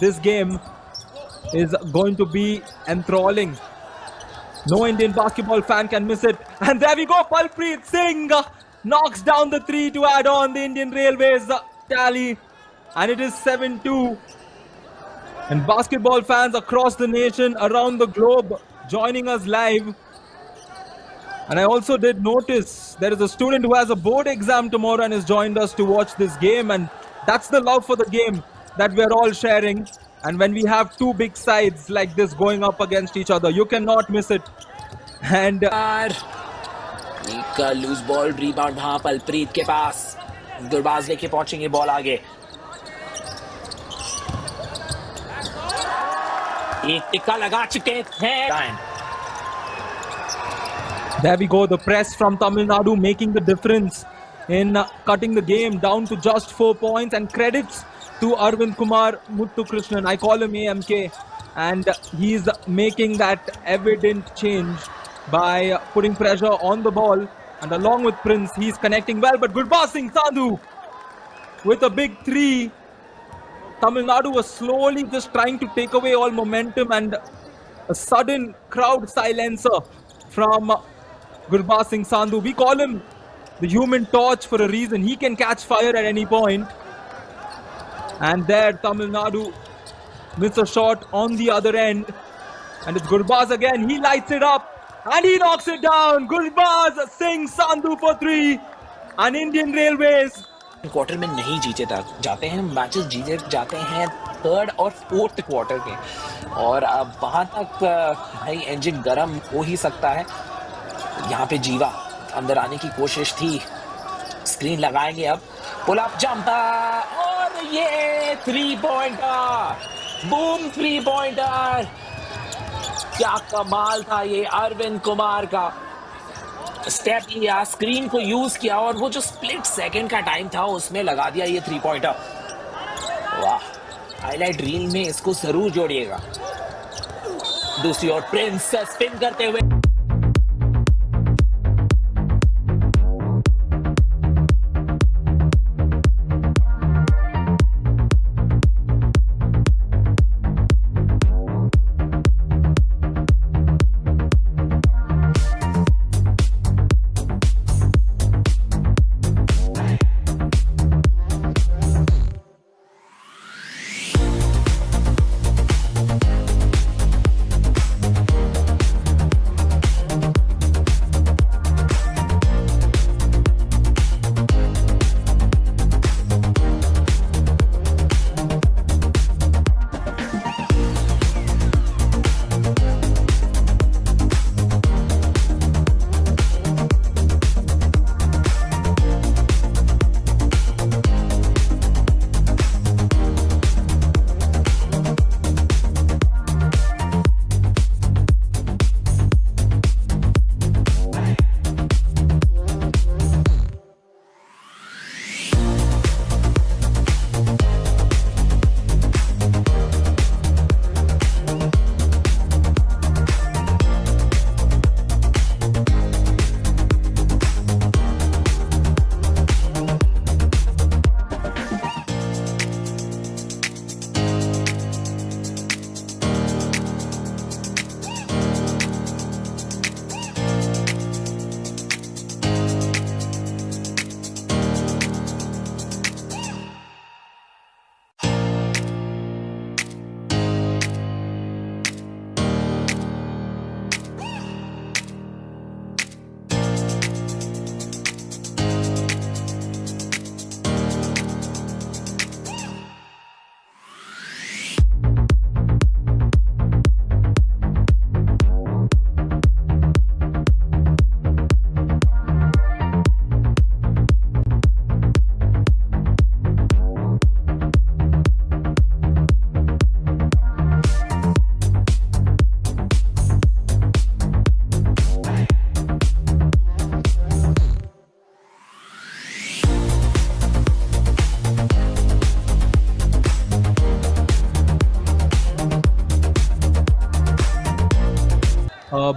this game is going to be enthralling. No Indian basketball fan can miss it. And there we go, Palpreet Singh knocks down the three to add on the Indian Railways tally. And it is 7-2. And basketball fans across the nation, around the globe, joining us live. And I also did notice there is a student who has a board exam tomorrow and has joined us to watch this game. And that's the love for the game that we're all sharing. And when we have two big sides like this going up against each other, you cannot miss it. And एक loose ball rebound वहां पलप्रीत के पास, गुरबाज लेके पहुंचेंगे ball आगे। एक टिक्का लगा चुके हैं। There we go, the press from Tamil Nadu making the difference in cutting the game down to just 4 points, and credits to Arvind Kumar Muthukrishnan. I call him AMK, and he's making that evident change by putting pressure on the ball, and along with Prince, he's connecting well, but Gurbaz Singh Sandhu with a big three. Tamil Nadu was slowly just trying to take away all momentum, and a sudden crowd silencer from Gurbaz Singh Sandhu. We call him the human torch for a reason. He can catch fire at any point. And there Tamil Nadu misses a shot on the other end. And it's Gurbaz again. He lights it up and he knocks it down. Gurbaz Singh Sandhu for three. And Indian Railways quarter में नहीं जीते जाते हैं, matches जीते जाते हैं third और fourth quarter के, और अब वहां तक भाई इंजन गर्म हो ही सकता है। यहाँ पे जीवा अंदर आने की कोशिश थी, स्क्रीन लगाएंगे अब, पुल अप जंपर और ये 3 पॉइंटर, बूम 3 पॉइंटर। क्या कमाल था ये अरविंद कुमार का, स्टेप लिया, स्क्रीन को यूज किया और वो जो स्प्लिट सेकंड का टाइम था उसमें लगा दिया ये 3 पॉइंटर। वाह, हाईलाइट रील में इसको जरूर जोड़िएगा। दूसरी ओर प्रिंस स्पिन करते हुए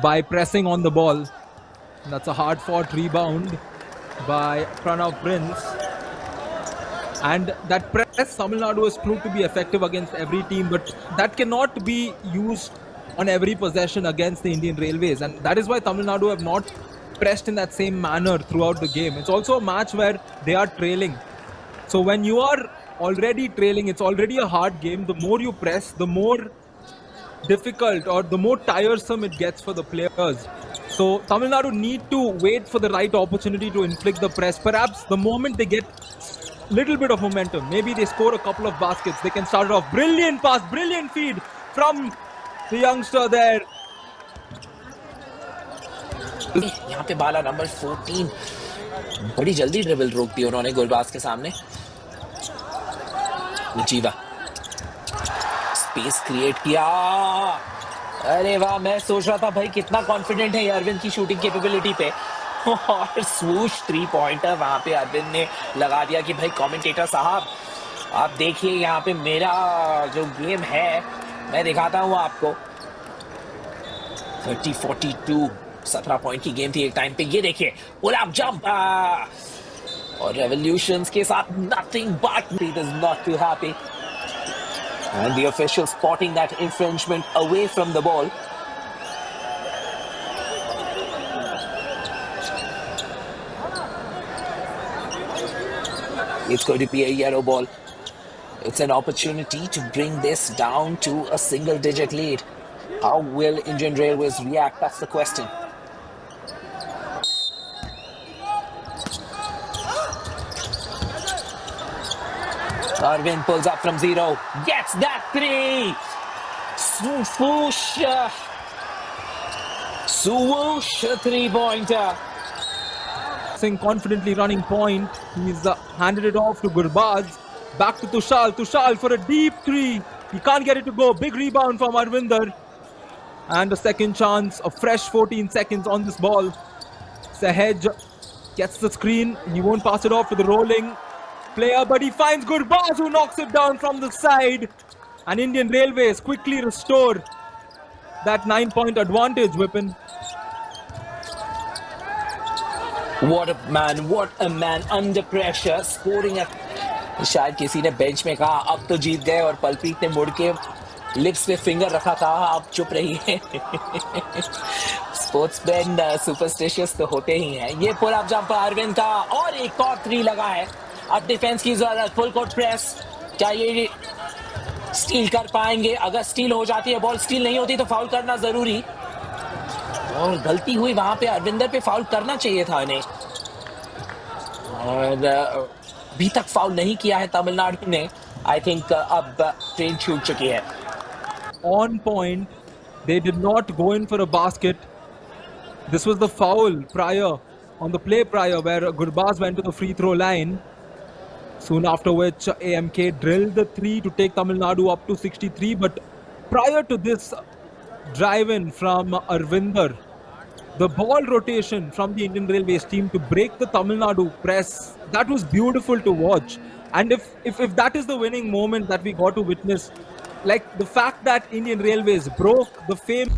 by pressing on the ball. That's a hard-fought rebound by Pranav Prince. And that press, Tamil Nadu has proved to be effective against every team, but that cannot be used on every possession against the Indian Railways. And that is why Tamil Nadu have not pressed in that same manner throughout the game. It's also a match where they are trailing. So when you are already trailing, it's already a hard game. The more you press, the more difficult or the more tiresome it gets for the players. So Tamil Nadu need to wait for the right opportunity to inflict the press. Perhaps the moment they get little bit of momentum, maybe they score a couple of baskets, they can start it off. Brilliant pass, brilliant feed from the youngster there. यहाँ पे बाला number 14 बड़ी जल्दी dribble रोक दी उन्होंने गुरबाज के सामने। जीवा space create किया, अरे वाह, मैं सोच रहा था भाई कितना कॉन्फिडेंट है अरविंद की शूटिंग कैपेबिलिटी पे, और स्वूश 3 पॉइंटर वहां पे अरविंद ने लगा दिया कि भाई कमेंटेटर साहब आप देखिए यहाँ पे मेरा जो गेम है मैं दिखाता हूँ आपको। 30-42 17 पॉइंट की गेम थी एक टाइम पे। ये देखिए पुल अप जंप और रेवोल्यूशंस के साथ nothing but he is not too happy and the official spotting that infringement away from the ball. It's going to be a yellow ball. It's an opportunity to bring this down to a single digit lead. How will Indian Railways react? That's the question. Arvind pulls up from 0. Gets that 3. Swoosh. Swoosh 3-pointer. Confidently running point. He's handed it off to Gurbaz. Back to Tushal. Tushal for a deep 3. He can't get it to go. Big rebound from Arvinder. And a second chance. A fresh 14 seconds on this ball. Sahaj gets the screen. He won't pass it off to the rolling player, but he finds Gurbaz who knocks it down from the side. And Indian Railways quickly restore that 9-point advantage, Vipin. What a man under pressure, scoring at... शायद किसी ने bench में कहा अब तो जीत गए, और पलप्रीत ने मुड़ के लिप्स पे फिंगर रखा, कहा अब चुप रहिए। स्पोर्ट्समैन सुपरस्टिशियस तो होते ही हैं। ये पुल अप जंप अरविंद का, और एक और 3 लगा है। अब डिफेंस की जरूरत, फुल कोर्ट प्रेस, क्या ये स्टील कर पाएंगे? अगर स्टील हो जाती है बॉल, स्टील नहीं होती तो फाउल करना जरूरी, और गलती हुई वहां पे अरविंदर पे फाउल करना चाहिए था इन्हें, और अभी तक फाउल नहीं किया है तमिलनाडु ने। आई थिंक अब ट्रेन छूट चुकी है। On point, they did not go in for a basket. This was the foul prior, on the play prior, where Gurbaz went to the free throw line. Soon after which AMK drilled the 3 to take Tamil Nadu up to 63. But prior to this drive-in from Arvinder, the ball rotation from the Indian Railways team to break the Tamil Nadu press, that was beautiful to watch. And if that is the winning moment that we got to witness, like the fact that Indian Railways broke the fame